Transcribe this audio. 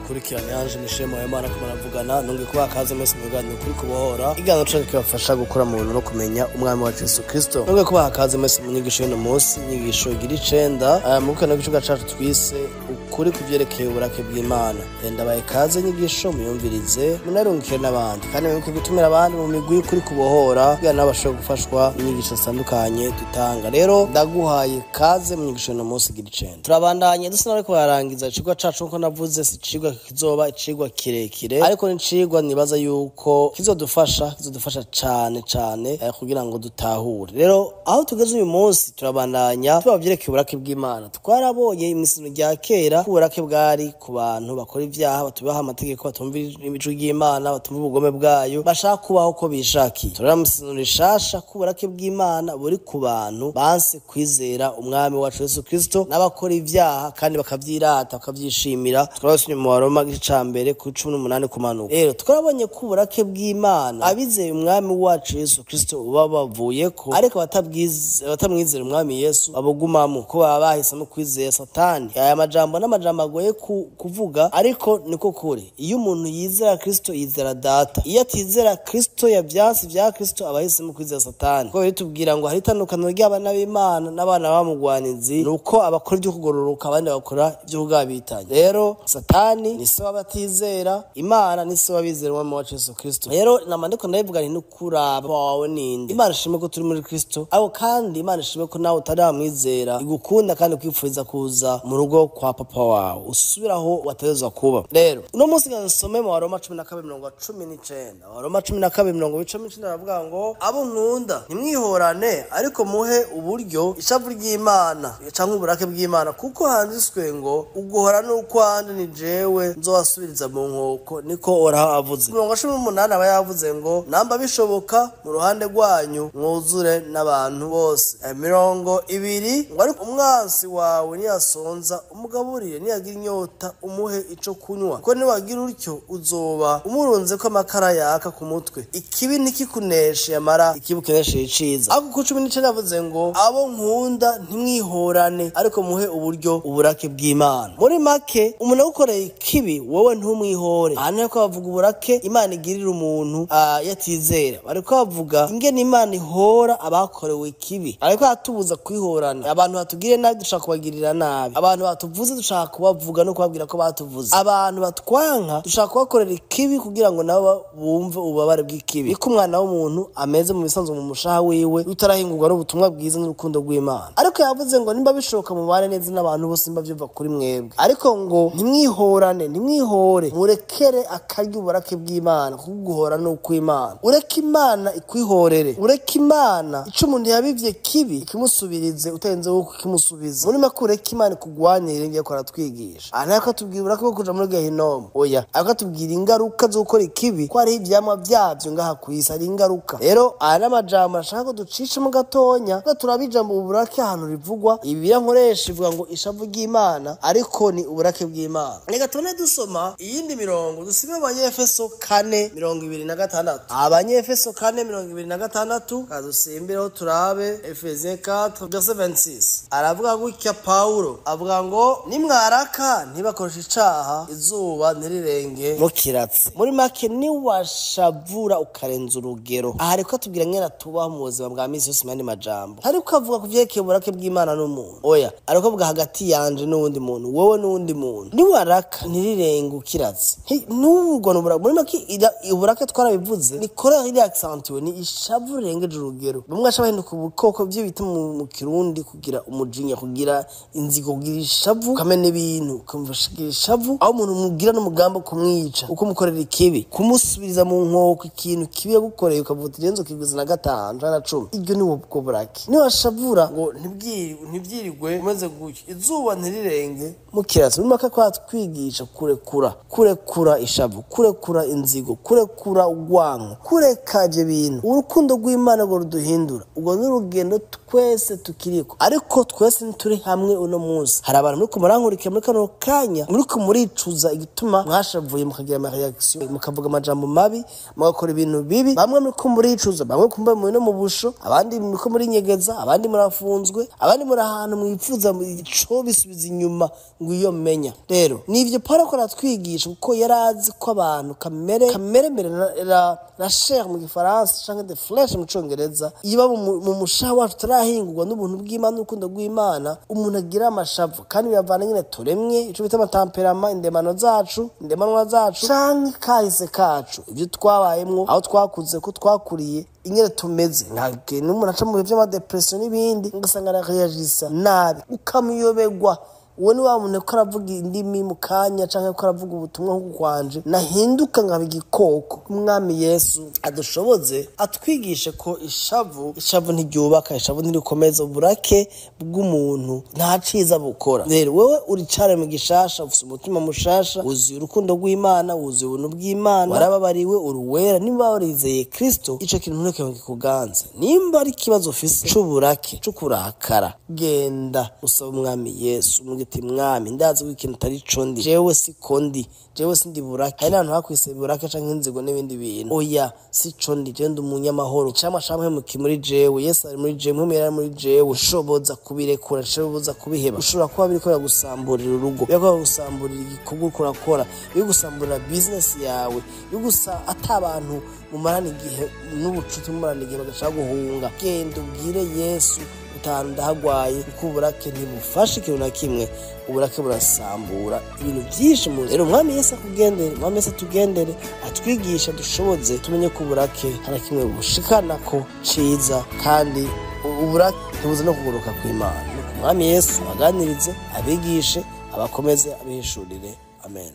mukurikirane yanje nishema y'Imana ko baravugana nunge kuba akaze mwese muganda kuri kubohora igano cyo kibafasha gukora mu bintu no kumenya umwami wa Kristo nunge kuba akaze mwese mu nyigisho y'ino munsi inyigisho igira 9 mu kana gicuga cacu twise ukuri kuvyerekeye uburake bw'Imana ndabaye kaze nyigisho muyumvirize munarungikire n'abandi kandi mwibuke gutumira abandi mu migwi kuri kubohora kugira nabashobora gufashwa inyigisho zitandukanye dutanga rero ndaguhaye kaze mu nyigisho y'ino munsi igira 9 turabandanye dusanzwe ko yarangiza icigwa cacu nko navuze si icigwa kizoba icigwa kirekire ariko ni icigwa nibaza yuko kizodufasha cane kugira ngo dutahure rero aho tugeze uyu munsi turabandanya tubavyerekeye uburake bw'Imana twarabonye imisino rya kera uburake bwari ku bantu bakora ivyaha batubaha amategeko batumvira imico y'Imana batumvira ubugome bwayo bashaka kubaho ko bishakiye turamusino Rishasha uburake bw'Imana buri ku bantu banse kwizera umwami wacu Yesu Kristo n'abakora ivyaha kandi bakavyirata bakavyishimira twabasomye mu Roma igice ca mbere ku 18 kumanuka rero twarabonye ko uburake bw'Imana abizeye umwami wacu Yesu Kristo babavuyeko ariko batamwizera umwami Yesu babugumamo ko baba bahisemo kwizera Satani aya majambo n'amajambo agoye kuvuga ariko niko kure iyo umuntu yizera Kristo yizera data iyo atizera Kristo yavyansi vya Kristo abahisemo kwizera Satani ko bitubwira ngo hari itandukaniro ry'abana b'Imana n'abana bamugwanizi nuko abakora ibyo kugororoka abandi bakora ibyo kugabitanya rero Satani ni se wabatizera Imana ni se wabizera umwami wacu Yesu Kristo rero namandiko ndabivuga ni nukuraba wawe ninde Imana ishimwe ko turi muri Kristo abo kandi Imana ishimwe ko nawe utaramwizera igukunda kandi kwipfuza kuza mu rugo kwa papa wawe usubiraho watezwa kuba rero uno munsi gansome mu Roma 12:19 Roma 12:19 aravuga ngo abo nkunda nimwihorane ariko muhe uburyo ishavu ry'Imana canke uburake bw'Imana kuko handitswe ngo uguhora nuko andi ni jewe nzowasubiriza mu nkoko niko oraho avuze 18 aba yavuze ngo namba bishoboka mu ruhande rwanyu mwuzure n'abantu bose 20 ngo ariko umwansi wawe niyasonza umugaburire niyagira inyota umuhe ico kunywa ko niwagira utyo uzoba umurunze ko amakara yaka ku mutwe ikibi nikikuneshe yamara ikibukeneshe iciza ako ku 19 yavuze ngo abo nkunda ntimwihorane ariko muhe uburyo uburake bw'Imana muri make umuntu ukoreye ikibi wowe ntumwihore hano ko bavuga uburake Imana igirira umuntu yatizera bariko bavuga ingene Imana ihora abakorewe ikibi ariko atubuza kwihorana abantu batugire nabi dushaka kubagirira nabi abantu batuvuze dushaka kubavuga no kubabwira ko batuvuze abantu batwanka dushaka kubakorera ikibi kugira ngo nabo bumve ubabare bw'ikibi iko umwana w'umuntu ameze mu bisanzwe mu mushaha wiwe utarahingurwa n'ubutumwa bwiza n'urukundo rw'Imana ariko yavuze ngo nimba bishoboka mubare neza n'abantu bose imba byumva kuri mwebwe ariko ngo nimwihore murekere akarya uburake bw'Imana kuguhora no kw'Imana ureke Imana ikwihorere ureke Imana ico umuntu yabivye kibi ikimusubirize utenze wo kukimusubiza muri makureke Imana kugwanire ngiye ko twigisha ariko tubwira ko kuja muri gehinomu oya ariko tubwira ingaruka zo gukora ikibi ko ari ivyamwa byavyo ngaha kwisa ari ingaruka rero ana majambo ashaka ducishe mu gatonya ko turabija mu burake ahantu rivugwa ibira nkoresha ivuga ngo ishavu ry'Imana ariko ni uburake bw'Imana reka tone dusoma iyindi mirongo dusime abanyefeso 4:26 abanyefeso 4:26 kadusimbireho turabe Efesie 4:26 aravuga gutya Paulo avuga ngo nimwaraka ntibakoresha icaha izuba ntirirenge mukiratse muri make ni washavura ukarenza urugero aha ariko tubwira ngena tubaho mu buzima bwa misi yose mandi majambo ariko avuga kuvyerekeye uburake bw'Imana n'umuntu oya ariko avuga hagati yanje n'uwundi muntu wowe n'uwundi muntu niwaraka ntirirenge ukiratse nubwo muri make uburake twarabivuze ni kora iri accentuwe ni ishavu rirengeje urugero bamwe ashabahinduka ubukoko byo bita mu kirundi kugira umujinya kugira inzigo kugira ishavu kamene ibintu ukamvashira ishavu aho umuntu mugira n'umugambo kumwica uko mukorera ikibi kumusubiriza mu nkoko ikintu kibi yagukoreye ukavuta irenzo kiguza na 5 na 10 iryo ni ubwo burake ni washavura ngo ntibyirirwe umeze gutyo izuba ntirirenge mukiratse muri make kwa twigisha kurekura ishavu kurekura inzigo kurekura ugwanko kurekaje bintu urukundo rw'Imana ngo ruduhindura ubwo n'urugendo twese tukiriko ariko twese nturi hamwe uno munsi hari abantu muri kumurankurikira muri kano kanya muri kumuricuza igituma mwashavuye mukagira ama reaction mukavuga amajambo mabi mugakora ibintu bibi bamwe muri kumuricuza bamwe kumba mu no mu busho abandi muri nyegeza abandi murafunzwe abandi muri ahantu mwipfuza ico bisubiza inyuma ngo iyo menya. Rero nivyo Paulo akora twigisha kuko yarazi ko abantu kamere la chair mu gifaransa canke de flesh mu congereza iba mu mushaha wacu turahingurwa n'ubuntu bw'Imana n'urukundo rw'Imana, umuntu agira amashavu kandi bivana nyine turemwe ico bita amatamperama, indemanwa zacu canke kahise kacu, ibyo twabayemwo aho twakuze ko twakuriye ingere tumeze nkake n'umuntu aca mu bihe vy'amadepression n'ibindi ugasanga arayagisa nabi ukamuyobegwa. Uwo ni wa muntu ko aravuga indimi mu kanya canke ko aravuga ubutumwa nk'uko kwanje nahinduka nkaba igikoko. Umwami Yesu adushoboze atwigishe ko ishavu ntiryubaka, ishavu ntirikomeza uburake bw'umuntu nta ciza bukora. Rero wewe uri care mu gishasha, ufise umutima mushasha, wuzuye urukundo rw'Imana, wuzuye ubuntu bw'Imana, warababariwe, uruwera, nimba warizeye Kristo, ico kintu ntureke kikuganze. Nimba ari kibazo ufise c'uburake c'ukurakara, genda usaba umwami Yesu ati mwami ndazi ko ikintu atari co ndi, jewe sindi burake. Hari n'abantu bakwise burake canke inzigo n'ibindi bintu. Oya si co ndi, je ndi umunyamahoro, icamwa camwe muri jewe, Yesu ari muri jewe, mpumera ari muri jewe, ushoboza kubirekura, ushoboza kubiheba. Ushobora kuba biriko biragusamburira urugo, biriko biragusamburira igikorwa uriko urakora, bigusamburira business yawe, bigusa ata abantu mumarana igihe n'ubucuti mumarana igihe bagashaka guhunga. Genda ubwire Yesu utanu ndahagwaye kuko uburake ntibufashe ikintu na kimwe, uburake burasambura ibintu byinshi. Rero umwami Yesu atugendere atwigisha dushoboze tumenye ko uburake hari kimwe bushikana ko ciza, kandi uburake ntibuze no kuguruka kw'Imana. Nuko umwami Yesu aganirize, abigishe, abakomeze, abihishurire. Amen.